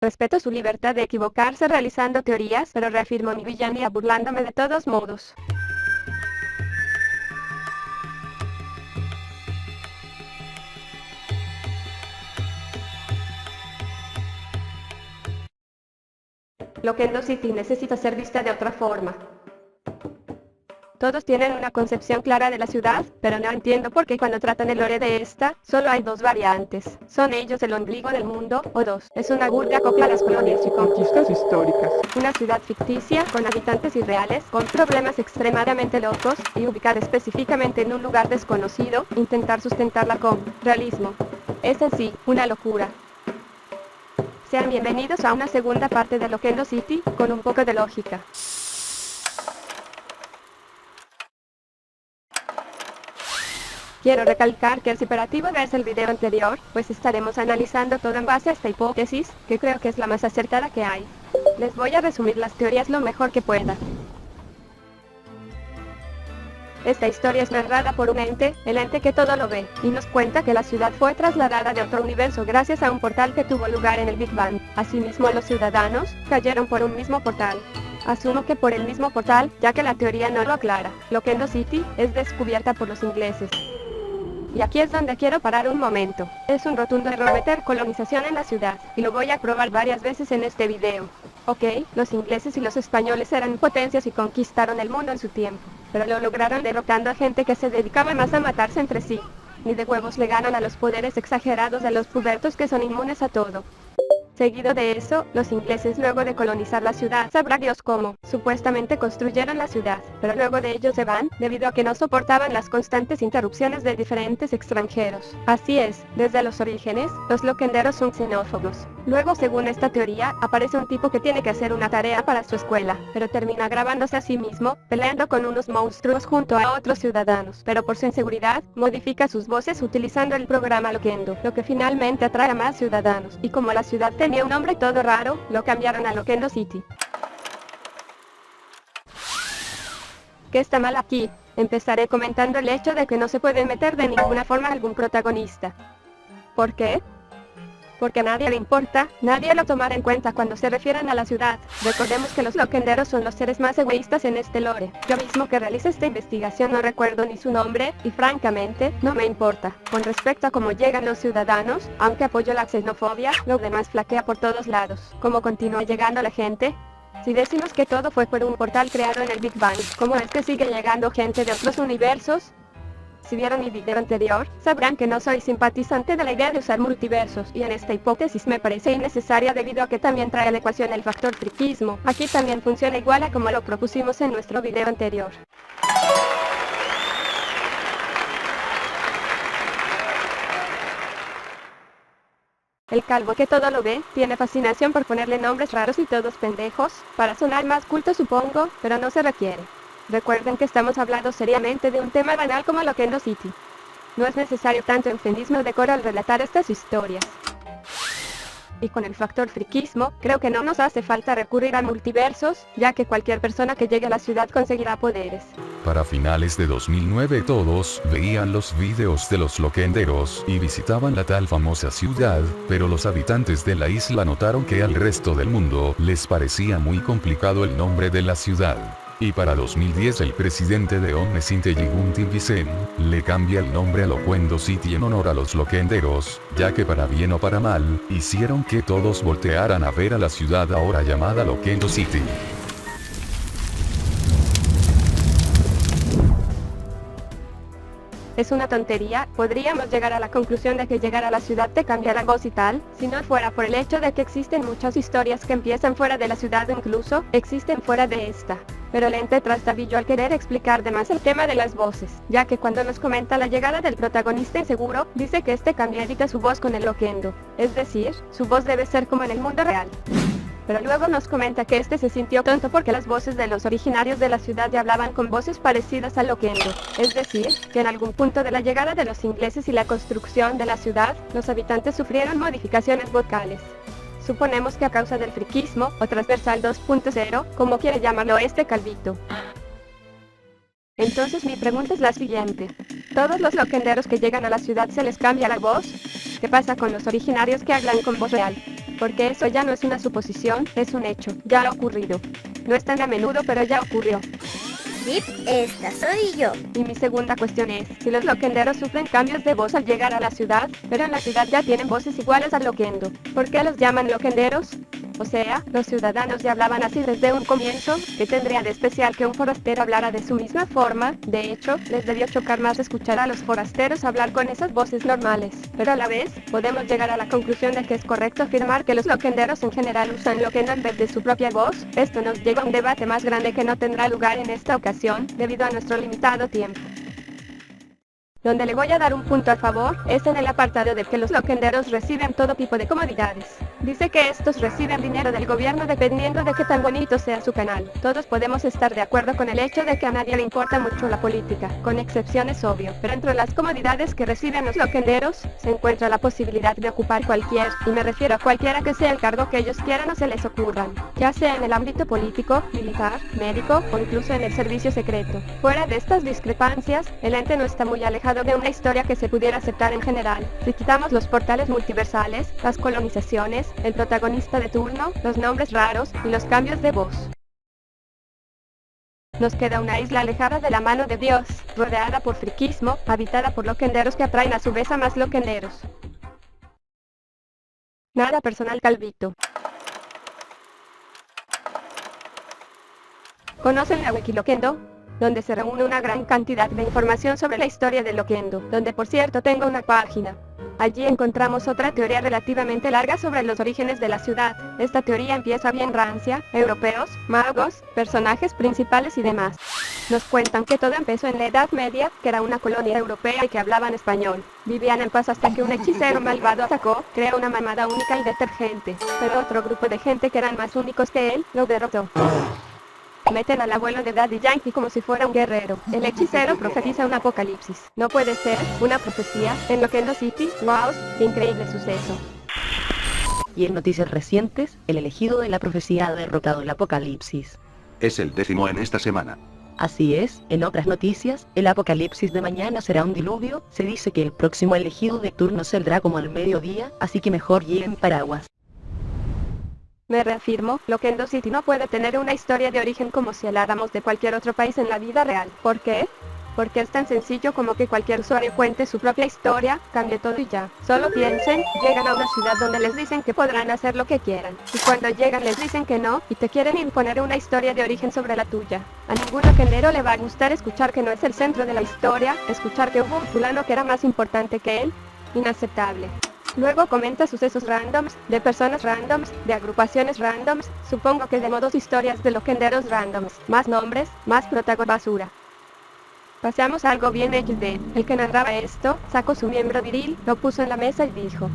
Respeto su libertad de equivocarse realizando teorías, pero reafirmo mi villanía burlándome de todos modos. Loquendo City necesita ser vista de otra forma. Todos tienen una concepción clara de la ciudad, pero no entiendo por qué cuando tratan el lore de esta, solo hay dos variantes. ¿Son ellos el ombligo del mundo? O dos, es una burda copia a las colonias y conquistas históricas. Una ciudad ficticia, con habitantes irreales, con problemas extremadamente locos, y ubicada específicamente en un lugar desconocido, intentar sustentarla con realismo. Es en sí, una locura. Sean bienvenidos a una segunda parte de Loquendo City, con un poco de lógica. Quiero recalcar que es imperativo verse el video anterior, pues estaremos analizando todo en base a esta hipótesis, que creo que es la más acertada que hay. Les voy a resumir las teorías lo mejor que pueda. Esta historia es narrada por un ente, el ente que todo lo ve, y nos cuenta que la ciudad fue trasladada de otro universo gracias a un portal que tuvo lugar en el Big Bang. Asimismo, los ciudadanos cayeron por un mismo portal. Asumo que por el mismo portal, ya que la teoría no lo aclara. Loquendo City es descubierta por los ingleses. Y aquí es donde quiero parar un momento. Es un rotundo error meter colonización en la ciudad, y lo voy a probar varias veces en este video. Ok, los ingleses y los españoles eran potencias y conquistaron el mundo en su tiempo, pero lo lograron derrotando a gente que se dedicaba más a matarse entre sí. Ni de huevos le ganan a los poderes exagerados de los pubertos que son inmunes a todo. Seguido de eso, los ingleses luego de colonizar la ciudad, sabrá Dios cómo, supuestamente construyeron la ciudad, pero luego de ello se van, debido a que no soportaban las constantes interrupciones de diferentes extranjeros. Así es, desde los orígenes, los loquenderos son xenófobos. Luego, según esta teoría, aparece un tipo que tiene que hacer una tarea para su escuela, pero termina grabándose a sí mismo, peleando con unos monstruos junto a otros ciudadanos, pero por su inseguridad, modifica sus voces utilizando el programa Loquendo, lo que finalmente atrae a más ciudadanos, y como la ciudad tenía un nombre todo raro, lo cambiaron a Loquendo City. ¿Qué está mal aquí? Empezaré comentando el hecho de que no se puede meter de ninguna forma a algún protagonista. ¿Por qué? Porque a nadie le importa, nadie lo tomará en cuenta cuando se refieren a la ciudad. Recordemos que los loquenderos son los seres más egoístas en este lore. Yo mismo que realice esta investigación no recuerdo ni su nombre, y francamente, no me importa. Con respecto a cómo llegan los ciudadanos, aunque apoyo la xenofobia, lo demás flaquea por todos lados. ¿Cómo continúa llegando la gente? Si decimos que todo fue por un portal creado en el Big Bang, ¿cómo es que sigue llegando gente de otros universos? Si vieron mi video anterior, sabrán que no soy simpatizante de la idea de usar multiversos, y en esta hipótesis me parece innecesaria debido a que también trae a la ecuación el factor friquismo. Aquí también funciona igual a como lo propusimos en nuestro video anterior. El calvo que todo lo ve, tiene fascinación por ponerle nombres raros y todos pendejos, para sonar más culto supongo, pero no se requiere. Recuerden que estamos hablando seriamente de un tema banal como Loquendo City. No es necesario tanto eufemismo o decoro al relatar estas historias. Y con el factor friquismo, creo que no nos hace falta recurrir a multiversos, ya que cualquier persona que llegue a la ciudad conseguirá poderes. Para finales de 2009 todos veían los videos de los loquenderos y visitaban la tal famosa ciudad, pero los habitantes de la isla notaron que al resto del mundo les parecía muy complicado el nombre de la ciudad. Y para 2010 el presidente de Omnes Intelligunti Vicen le cambia el nombre a Loquendo City en honor a los loquenderos, ya que para bien o para mal, hicieron que todos voltearan a ver a la ciudad ahora llamada Loquendo City. Es una tontería, podríamos llegar a la conclusión de que llegar a la ciudad te cambia la voz y tal, si no fuera por el hecho de que existen muchas historias que empiezan fuera de la ciudad o incluso, existen fuera de esta. Pero el ente trastabilló al querer explicar de más el tema de las voces, ya que cuando nos comenta la llegada del protagonista inseguro, dice que este cambia edita su voz con el loquendo, es decir, su voz debe ser como en el mundo real. Pero luego nos comenta que este se sintió tonto porque las voces de los originarios de la ciudad ya hablaban con voces parecidas al loquendo, es decir, que en algún punto de la llegada de los ingleses y la construcción de la ciudad, los habitantes sufrieron modificaciones vocales. Suponemos que a causa del friquismo, o transversal 2.0, como quiere llamarlo este calvito. Entonces mi pregunta es la siguiente. ¿Todos los loquenderos que llegan a la ciudad se les cambia la voz? ¿Qué pasa con los originarios que hablan con voz real? porque eso ya no es una suposición, es un hecho, ya ha ocurrido. No es tan a menudo, pero ya ocurrió. Sí, esta soy yo. Y mi segunda cuestión es, si los loquenderos sufren cambios de voz al llegar a la ciudad, pero en la ciudad ya tienen voces iguales al loquendo, ¿por qué los llaman loquenderos? O sea, los ciudadanos ya hablaban así desde un comienzo, ¿qué tendría de especial que un forastero hablara de su misma forma? De hecho, les debió chocar más escuchar a los forasteros hablar con esas voces normales. Pero a la vez, podemos llegar a la conclusión de que es correcto afirmar que los loquenderos en general usan loquendo en vez de su propia voz. Esto nos lleva a un debate más grande que no tendrá lugar en esta ocasión, debido a nuestro limitado tiempo. Donde le voy a dar un punto a favor, es en el apartado de que los loquenderos reciben todo tipo de comodidades. Dice que estos reciben dinero del gobierno dependiendo de qué tan bonito sea su canal. Todos podemos estar de acuerdo con el hecho de que a nadie le importa mucho la política, con excepciones obvio, pero entre las comodidades que reciben los loquenderos, se encuentra la posibilidad de ocupar cualquier, y me refiero a cualquiera que sea el cargo que ellos quieran o se les ocurran, ya sea en el ámbito político, militar, médico o incluso en el servicio secreto. Fuera de estas discrepancias, el ente no está muy alejado de una historia que se pudiera aceptar en general. Si quitamos los portales multiversales, las colonizaciones, el protagonista de turno, los nombres raros y los cambios de voz, nos queda una isla alejada de la mano de Dios, rodeada por friquismo, habitada por loquenderos que atraen a su vez a más loquenderos. Nada personal, Calvito. ¿Conocen la Wikiloquendo? Donde se reúne una gran cantidad de información sobre la historia del loquendo, donde por cierto tengo una página. Allí encontramos otra teoría relativamente larga sobre los orígenes de la ciudad. Esta teoría empieza bien rancia, europeos, magos, personajes principales y demás. Nos cuentan que todo empezó en la Edad Media, que era una colonia europea y que hablaban español. Vivían en paz hasta que un hechicero malvado atacó, creó una mamada única y detergente, pero otro grupo de gente que eran más únicos que él, lo derrotó. Meten al abuelo de Daddy Yankee como si fuera un guerrero. El hechicero profetiza un apocalipsis. No puede ser, una profecía, en Loquendo City, wow, qué increíble suceso. Y en noticias recientes, el elegido de la profecía ha derrotado el apocalipsis. Es el 10º en esta semana. Así es, en otras noticias, el apocalipsis de mañana será un diluvio, se dice que el próximo elegido de turno saldrá como al mediodía, así que mejor lleven paraguas. Me reafirmo, Loquendo City no puede tener una historia de origen como si habláramos de cualquier otro país en la vida real. ¿Por qué? Porque es tan sencillo como que cualquier usuario cuente su propia historia, cambie todo y ya. Solo piensen, llegan a una ciudad donde les dicen que podrán hacer lo que quieran. Y cuando llegan les dicen que no, y te quieren imponer una historia de origen sobre la tuya. A ningún loquendero le va a gustar escuchar que no es el centro de la historia, escuchar que hubo un fulano que era más importante que él. Inaceptable. Luego comenta sucesos randoms, de personas randoms, de agrupaciones randoms, supongo que de modos historias de loquenderos randoms, más nombres, más basura. Pasamos a algo bien XD, el que narraba esto, sacó su miembro viril, lo puso en la mesa y dijo: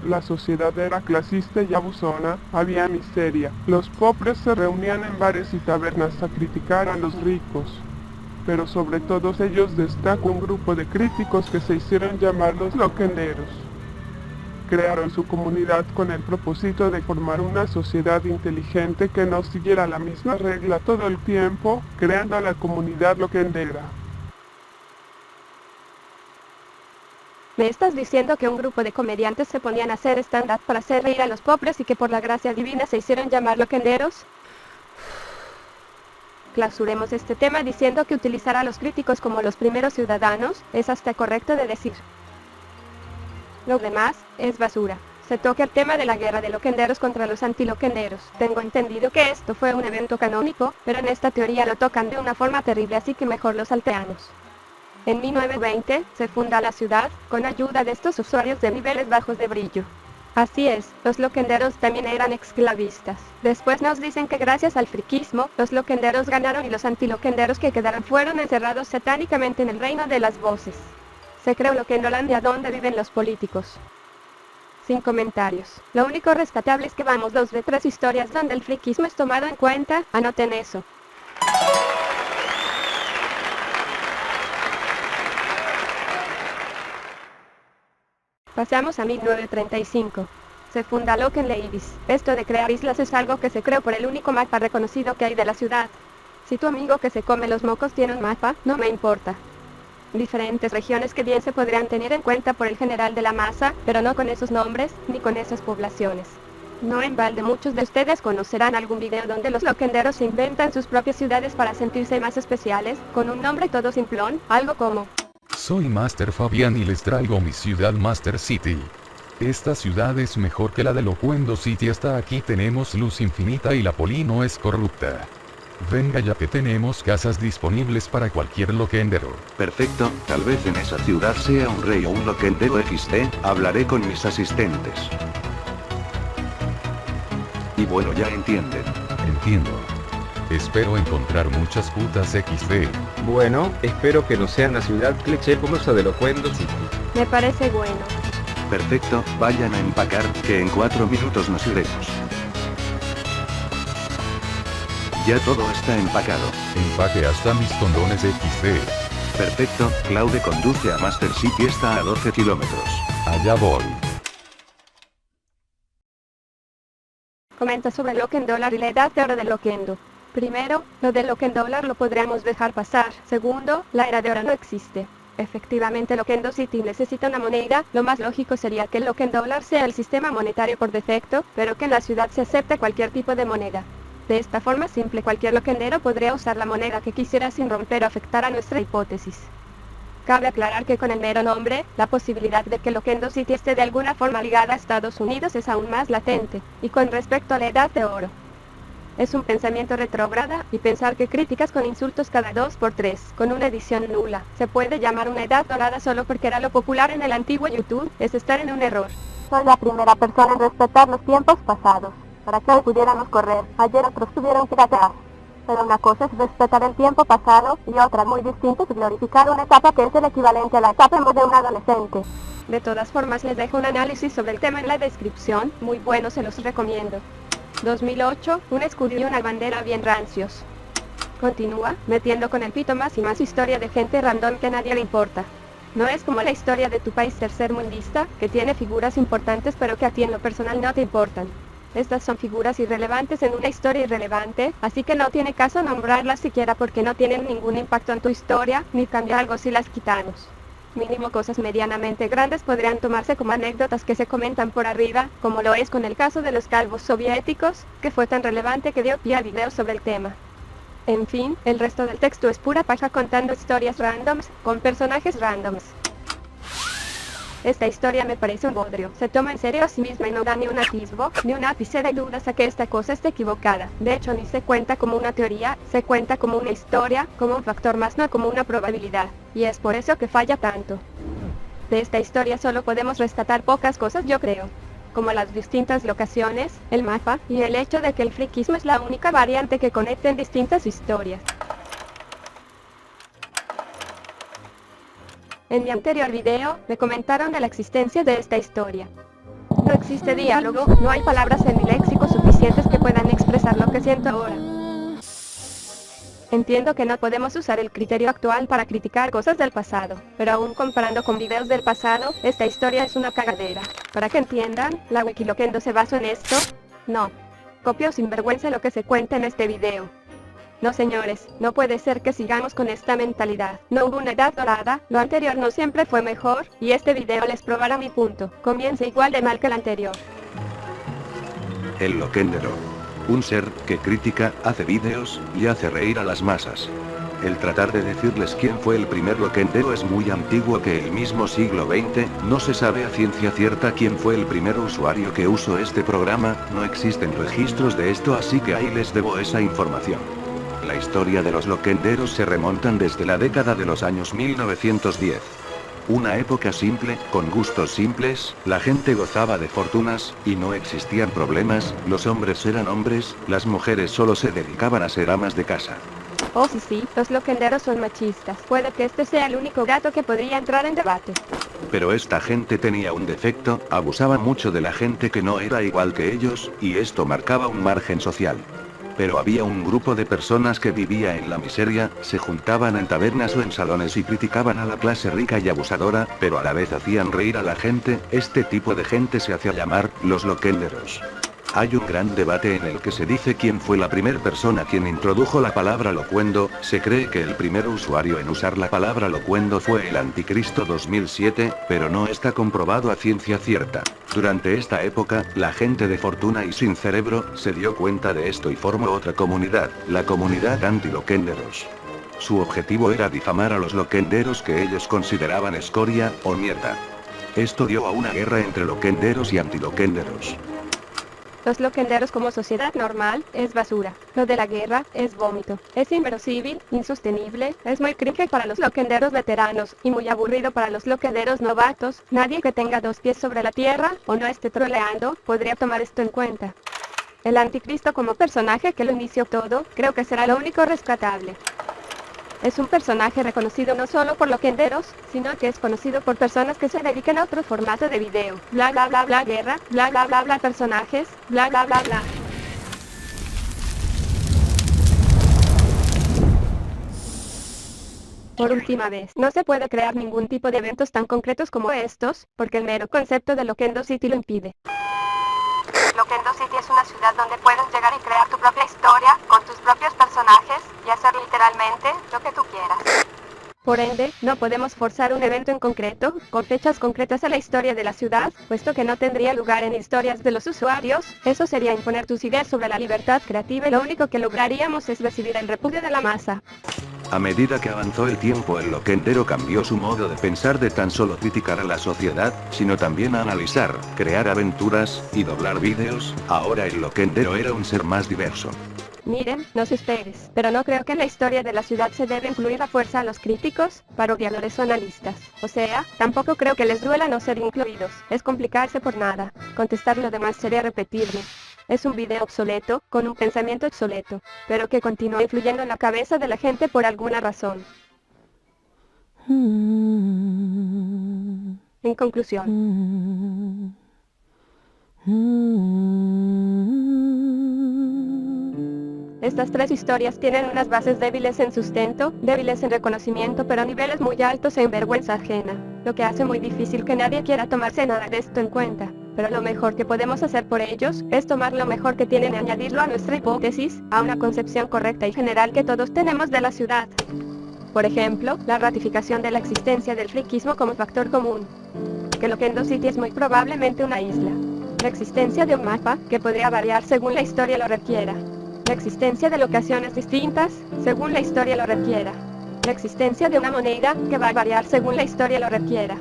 La sociedad era clasista y abusona, había miseria. Los pobres se reunían en bares y tabernas a criticar a los ricos. Pero sobre todos ellos destaca un grupo de críticos que se hicieron llamar los loquenderos. Crearon su comunidad con el propósito de formar una sociedad inteligente que no siguiera la misma regla todo el tiempo, creando la comunidad loquendera. ¿Me estás diciendo que un grupo de comediantes se ponían a hacer stand-up para hacer reír a los pobres y que por la gracia divina se hicieron llamar loquenderos? Clausuremos este tema diciendo que utilizar a los críticos como los primeros ciudadanos es hasta correcto de decir. Lo demás es basura. Se toca el tema de la guerra de loquenderos contra los antiloquenderos. Tengo entendido que esto fue un evento canónico, pero en esta teoría lo tocan de una forma terrible, así que mejor lo salteamos. En 1920, se funda la ciudad, con ayuda de estos usuarios de niveles bajos de brillo. Así es, los loquenderos también eran esclavistas. Después nos dicen que gracias al friquismo, los loquenderos ganaron y los antiloquenderos que quedaron fueron encerrados satánicamente en el reino de las voces. Se creó Loquendolandia, donde viven los políticos. Sin comentarios. Lo único rescatable es que vamos 2 de 3 historias donde el friquismo es tomado en cuenta, anoten eso. Pasamos a 1935. Se funda Loken Ladies. Esto de crear islas es algo que se creó por el único mapa reconocido que hay de la ciudad. Si tu amigo que se come los mocos tiene un mapa, no me importa. Diferentes regiones que bien se podrían tener en cuenta por el general de la masa, pero no con esos nombres, ni con esas poblaciones. No en balde muchos de ustedes conocerán algún video donde los loquenderos se inventan sus propias ciudades para sentirse más especiales, con un nombre todo simplón, algo como: Soy Master Fabián y les traigo mi ciudad Master City. Esta ciudad es mejor que la de Loquendo City, hasta aquí tenemos luz infinita y la poli no es corrupta. Venga ya que tenemos casas disponibles para cualquier loquendero. Perfecto, tal vez en esa ciudad sea un rey o un loquendero XD, hablaré con mis asistentes. Y bueno, ya entienden. Entiendo. Espero encontrar muchas putas XD. Bueno, espero que no sea una ciudad cliché como esa de Loquendo City. me parece bueno. Perfecto, vayan a empacar, que en 4 minutos nos iremos. Ya todo está empacado. Empaque hasta mis condones XD. Perfecto, Claude conduce a Master City, está a 12 kilómetros. Allá voy. Comenta sobre Loquendólar y la edad de oro de Loquendo. Primero, lo de Loquendólar lo podríamos dejar pasar. Segundo, la era de oro no existe. Efectivamente, Loquendo City necesita una moneda. Lo más lógico sería que el Loquendólar sea el sistema monetario por defecto, pero que en la ciudad se acepte cualquier tipo de moneda. De esta forma simple, cualquier loquendero podría usar la moneda que quisiera sin romper o afectar a nuestra hipótesis. Cabe aclarar que con el mero nombre, la posibilidad de que Loquendo City esté de alguna forma ligada a Estados Unidos es aún más latente. Y con respecto a la edad de oro, es un pensamiento retrógrada, y pensar que críticas con insultos cada 2x3, con una edición nula, se puede llamar una edad dorada solo porque era lo popular en el antiguo YouTube, es estar en un error. Soy la primera persona en respetar los tiempos pasados, para que hoy pudiéramos correr. Ayer otros tuvieron que gatear. Pero una cosa es respetar el tiempo pasado, y otra muy distinta es glorificar una etapa que es el equivalente a la etapa de un adolescente. De todas formas, les dejo un análisis sobre el tema en la descripción, muy bueno, se los recomiendo. 2008, un escudo y una bandera bien rancios. Continúa, metiendo con el pito más y más historia de gente random que a nadie le importa. No es como la historia de tu país tercermundista, que tiene figuras importantes pero que a ti en lo personal no te importan. Estas son figuras irrelevantes en una historia irrelevante, así que no tiene caso nombrarlas siquiera porque no tienen ningún impacto en tu historia, ni cambia algo si las quitamos. Mínimo cosas medianamente grandes podrían tomarse como anécdotas que se comentan por arriba, como lo es con el caso de los calvos soviéticos, que fue tan relevante que dio pie a videos sobre el tema. En fin, el resto del texto es pura paja contando historias randoms, con personajes randoms. Esta historia me parece un bodrio. Se toma en serio a sí misma y no da ni un atisbo, ni un ápice de dudas a que esta cosa esté equivocada. De hecho, ni se cuenta como una teoría, se cuenta como una historia, como un factor más, no como una probabilidad. Y es por eso que falla tanto. De esta historia solo podemos rescatar pocas cosas, yo creo, como las distintas locaciones, el mapa, y el hecho de que el friquismo es la única variante que conecta en distintas historias. En mi anterior video, me comentaron de la existencia de esta historia. No existe diálogo, no hay palabras en mi léxico suficientes que puedan expresar lo que siento ahora. Entiendo que no podemos usar el criterio actual para criticar cosas del pasado, pero aún comparando con videos del pasado, esta historia es una cagadera. Para que entiendan, la Wikiloquendo se basó en esto. No. Copio sin vergüenza lo que se cuenta en este video. No señores, no puede ser que sigamos con esta mentalidad. No hubo una edad dorada, lo anterior no siempre fue mejor, y este video les probará mi punto. Comienza igual de mal que el anterior. El loquendero. Un ser que critica, hace vídeos, y hace reír a las masas. El tratar de decirles quién fue el primer loquendero es muy antiguo que el mismo siglo XX, no se sabe a ciencia cierta quién fue el primer usuario que usó este programa, no existen registros de esto así que ahí les debo esa información. La historia de los loquenderos se remontan desde la década de los años 1910. Una época simple, con gustos simples, la gente gozaba de fortunas, y no existían problemas, los hombres eran hombres, las mujeres solo se dedicaban a ser amas de casa. Oh sí, los loquenderos son machistas. Puede que este sea el único dato que podría entrar en debate. Pero esta gente tenía un defecto, abusaba mucho de la gente que no era igual que ellos, y esto marcaba un margen social. Pero había un grupo de personas que vivía en la miseria, se juntaban en tabernas o en salones y criticaban a la clase rica y abusadora, pero a la vez hacían reír a la gente. Este tipo de gente se hacía llamar los loquenderos. Hay un gran debate en el que se dice quién fue la primera persona quien introdujo la palabra locuendo. Se cree que el primer usuario en usar la palabra locuendo fue el Anticristo 2007, pero no está comprobado a ciencia cierta. Durante esta época, la gente de fortuna y sin cerebro se dio cuenta de esto y formó otra comunidad, la comunidad anti-loquenderos. Su objetivo era difamar a los loquenderos que ellos consideraban escoria o mierda. Esto dio a una guerra entre loquenderos y antiloquenderos. Los loquenderos como sociedad normal, es basura. Lo de la guerra, es vómito. Es inverosímil, insostenible, es muy cringe para los loquenderos veteranos, y muy aburrido para los loquenderos novatos. Nadie que tenga 2 pies sobre la tierra, o no esté troleando, podría tomar esto en cuenta. El anticristo como personaje que lo inició todo, creo que será lo único rescatable. Es un personaje reconocido no solo por loquenderos, sino que es conocido por personas que se dedican a otro formato de video. Bla bla bla bla guerra, bla bla bla bla personajes, bla bla bla bla. Por última vez, no se puede crear ningún tipo de eventos tan concretos como estos, porque el mero concepto de Loquendo City lo impide. Loquendo City es una ciudad donde puedes llegar y crear tu propia historia, con tus propios personajes, y hacer literalmente lo que tú quieras. Por ende, no podemos forzar un evento en concreto, con fechas concretas a la historia de la ciudad, puesto que no tendría lugar en historias de los usuarios. Eso sería imponer tus ideas sobre la libertad creativa y lo único que lograríamos es recibir el repudio de la masa. A medida que avanzó el tiempo, el loquendero cambió su modo de pensar de tan solo criticar a la sociedad, sino también a analizar, crear aventuras, y doblar vídeos. Ahora el loquendero era un ser más diverso. Miren, no sé ustedes, pero no creo que la historia de la ciudad se debe incluir a fuerza a los críticos, parodiadores o analistas. O sea, tampoco creo que les duela no ser incluidos. Es complicarse por nada. Contestar lo demás sería repetirme. Es un video obsoleto, con un pensamiento obsoleto, pero que continúa influyendo en la cabeza de la gente por alguna razón. En conclusión. Estas 3 historias tienen unas bases débiles en sustento, débiles en reconocimiento, pero a niveles muy altos en vergüenza ajena, lo que hace muy difícil que nadie quiera tomarse nada de esto en cuenta. Pero lo mejor que podemos hacer por ellos, es tomar lo mejor que tienen y añadirlo a nuestra hipótesis, a una concepción correcta y general que todos tenemos de la ciudad. Por ejemplo, la ratificación de la existencia del friquismo como factor común. Que Loquendo City es muy probablemente una isla. La existencia de un mapa, que podría variar según la historia lo requiera. La existencia de locaciones distintas, según la historia lo requiera. La existencia de una moneda, que va a variar según la historia lo requiera.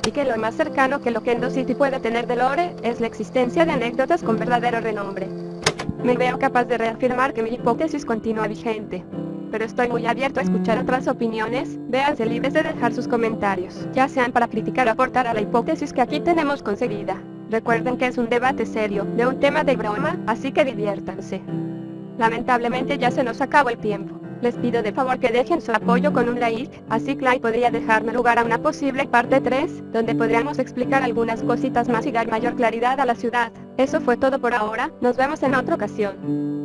Y que lo más cercano que Loquendo City puede tener de lore, es la existencia de anécdotas con verdadero renombre. Me veo capaz de reafirmar que mi hipótesis continúa vigente. Pero estoy muy abierto a escuchar otras opiniones. Véanse libres de dejar sus comentarios, ya sean para criticar o aportar a la hipótesis que aquí tenemos conseguida. Recuerden que es un debate serio, de un tema de broma, así que diviértanse. Lamentablemente ya se nos acabó el tiempo. Les pido de favor que dejen su apoyo con un like, así Clay podría dejarme lugar a una posible parte 3, donde podríamos explicar algunas cositas más y dar mayor claridad a la ciudad. Eso fue todo por ahora, nos vemos en otra ocasión.